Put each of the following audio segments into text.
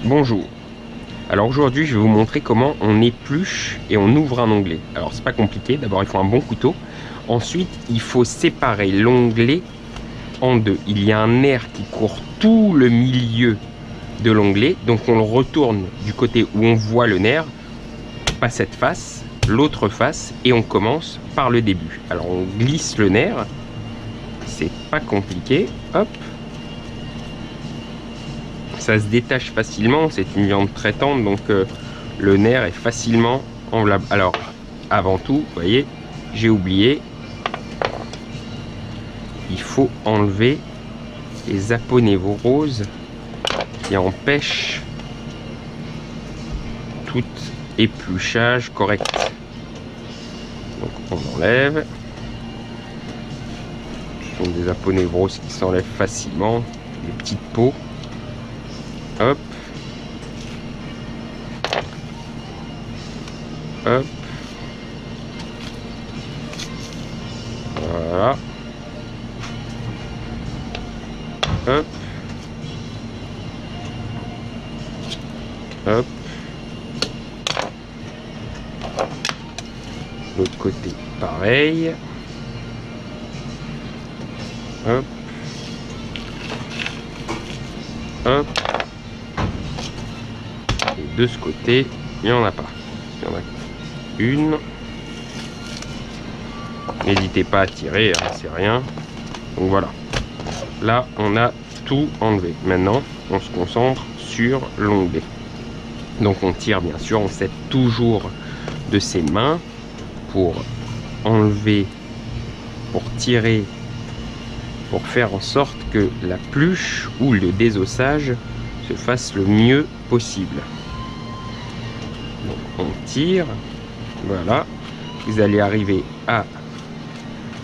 Bonjour. Alors aujourd'hui je vais vous montrer comment on épluche et on ouvre un onglet. Alors c'est pas compliqué, d'abord il faut un bon couteau. Ensuite il faut séparer l'onglet en deux. Il y a un nerf qui court tout le milieu de l'onglet, donc on le retourne du côté où on voit le nerf, pas cette face, l'autre face, et on commence par le début. Alors on glisse le nerf, c'est pas compliqué, hop. Ça se détache facilement, c'est une viande très tendre, donc le nerf est facilement enlevable. Alors, avant tout, vous voyez, j'ai oublié, il faut enlever les aponevroses qui empêchent tout épluchage correct. Donc on enlève. Ce sont des aponevroses qui s'enlèvent facilement, des petites peaux. Hop. Hop. Voilà. Hop. Hop. L'autre côté, pareil. Hop. Hop. Et de ce côté, il n'y en a pas. Il y en a une. N'hésitez pas à tirer, hein, c'est rien. Donc voilà. Là, on a tout enlevé. Maintenant, on se concentre sur l'onglet. Donc on tire bien sûr, on s'aide toujours de ses mains pour enlever, pour tirer, pour faire en sorte que la pluche ou le désossage se fasse le mieux possible. Donc on tire, voilà, vous allez arriver à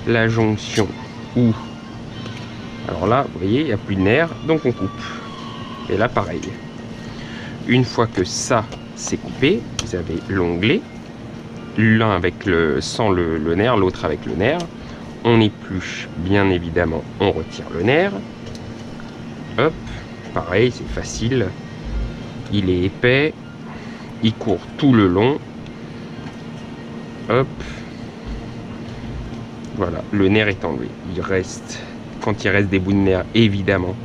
la jonction où, alors là vous voyez il n'y a plus de nerf, donc on coupe. Et là pareil, une fois que ça c'est coupé, vous avez l'onglet, l'un avec sans le nerf, l'autre avec le nerf. On épluche, bien évidemment, on retire le nerf. Hop, pareil, c'est facile. Il est épais, il court tout le long. Hop, voilà, le nerf est enlevé. Il reste, quand il reste des bouts de nerf, évidemment,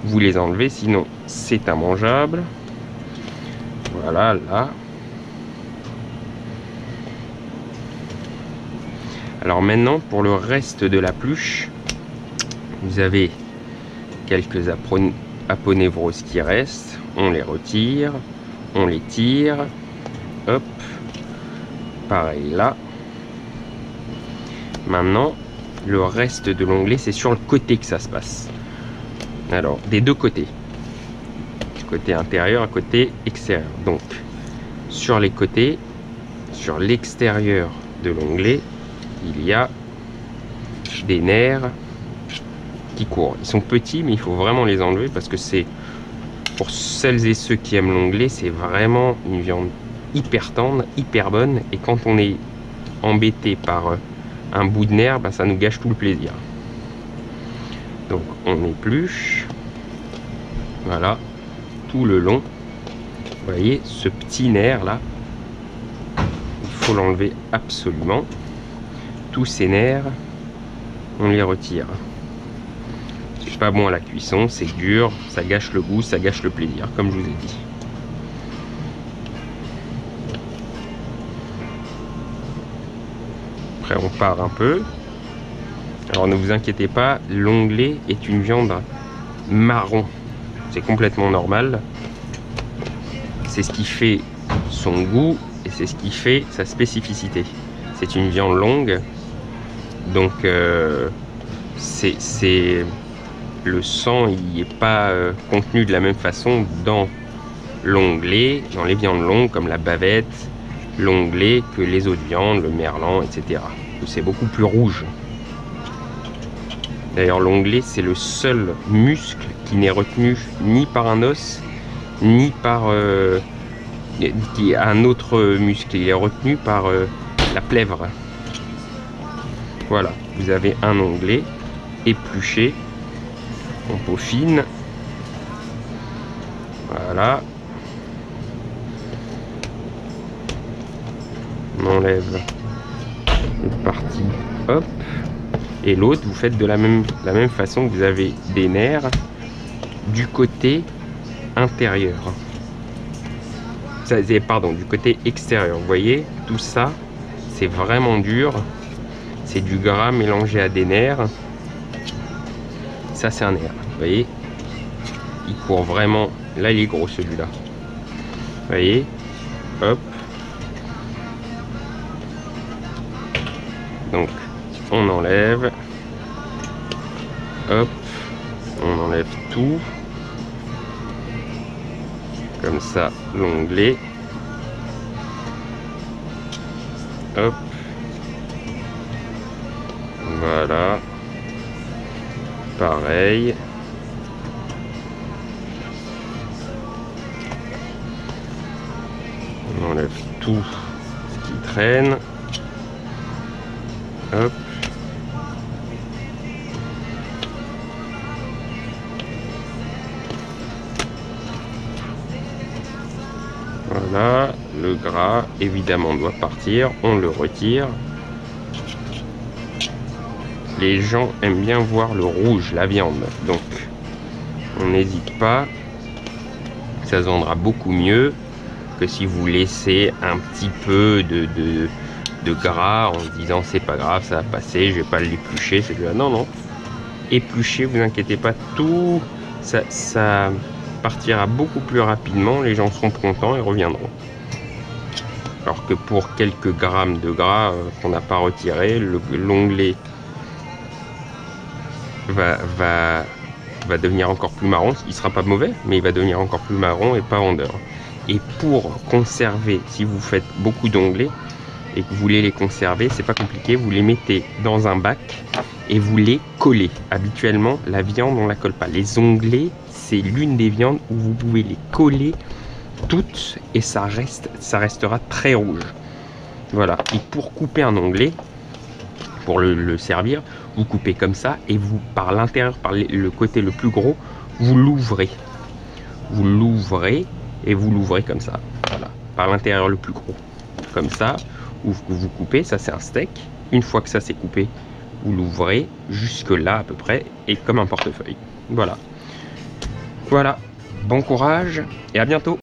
vous les enlevez, sinon c'est immangeable. Voilà, là. Alors maintenant, pour le reste de la pluche, vous avez quelques aponevroses qui restent. On les retire, on les tire. Hop, pareil là. Maintenant, le reste de l'onglet, c'est sur le côté que ça se passe. Alors, des deux côtés. Côté intérieur, côté extérieur. Donc, sur les côtés, sur l'extérieur de l'onglet, il y a des nerfs qui courent. Ils sont petits, mais il faut vraiment les enlever parce que c'est, pour celles et ceux qui aiment l'onglet, c'est vraiment une viande hyper tendre, hyper bonne. Et quand on est embêté par un bout de nerf, ben, ça nous gâche tout le plaisir. Donc on épluche, voilà, tout le long. Vous voyez ce petit nerf là, il faut l'enlever absolument. Tous ces nerfs, on les retire. C'est pas bon à la cuisson, c'est dur, ça gâche le goût, ça gâche le plaisir, comme je vous ai dit. Après on part un peu. Alors ne vous inquiétez pas, l'onglet est une viande marron. C'est complètement normal. C'est ce qui fait son goût et c'est ce qui fait sa spécificité. C'est une viande longue. Donc c'est le sang, il n'est pas contenu de la même façon dans l'onglet, dans les viandes longues comme la bavette, l'onglet, que les autres viandes, le merlan, etc. C'est beaucoup plus rouge. D'ailleurs l'onglet c'est le seul muscle qui n'est retenu ni par un os ni par un autre muscle. Il est retenu par la plèvre. Voilà, vous avez un onglet épluché en peau fine. Voilà, On enlève cette partie, hop. Et l'autre, vous faites de la même façon. Vous avez des nerfs du côté intérieur. Pardon, du côté extérieur. Vous voyez, tout ça, c'est vraiment dur. C'est du gras mélangé à des nerfs. Ça, c'est un nerf. Vous voyez, il court vraiment. Là, il est gros celui-là. Vous voyez, hop. Donc, on enlève. Hop. On enlève tout. Comme ça, l'onglet. Hop. Voilà. Pareil. On enlève tout ce qui traîne. Hop. Voilà, le gras évidemment doit partir, on le retire. Les gens aiment bien voir le rouge, la viande, donc on n'hésite pas. Ça se vendra beaucoup mieux que si vous laissez un petit peu de gras en se disant c'est pas grave, ça va passer, je vais pas l'éplucher. C'est là, non, non, épluchez, vous inquiétez pas, tout ça partira beaucoup plus rapidement, les gens seront contents et reviendront. Alors que pour quelques grammes de gras qu'on n'a pas retiré, l'onglet va devenir encore plus marron. Il sera pas mauvais, mais il va devenir encore plus marron et pas vendeur. Et pour conserver, si vous faites beaucoup d'onglets et que vous voulez les conserver, c'est pas compliqué, vous les mettez dans un bac et vous les collez. Habituellement, la viande, on la colle pas. Les onglets, c'est l'une des viandes où vous pouvez les coller toutes et ça restera très rouge. Voilà. Et pour couper un onglet, pour le servir, vous coupez comme ça et vous, par l'intérieur, par le côté le plus gros, vous l'ouvrez. Vous l'ouvrez et vous l'ouvrez comme ça. Voilà. Par l'intérieur le plus gros. Comme ça, vous coupez. Ça, c'est un steak. Une fois que ça c'est coupé, vous l'ouvrez jusque là à peu près et comme un portefeuille. Voilà. Voilà. Bon courage et à bientôt.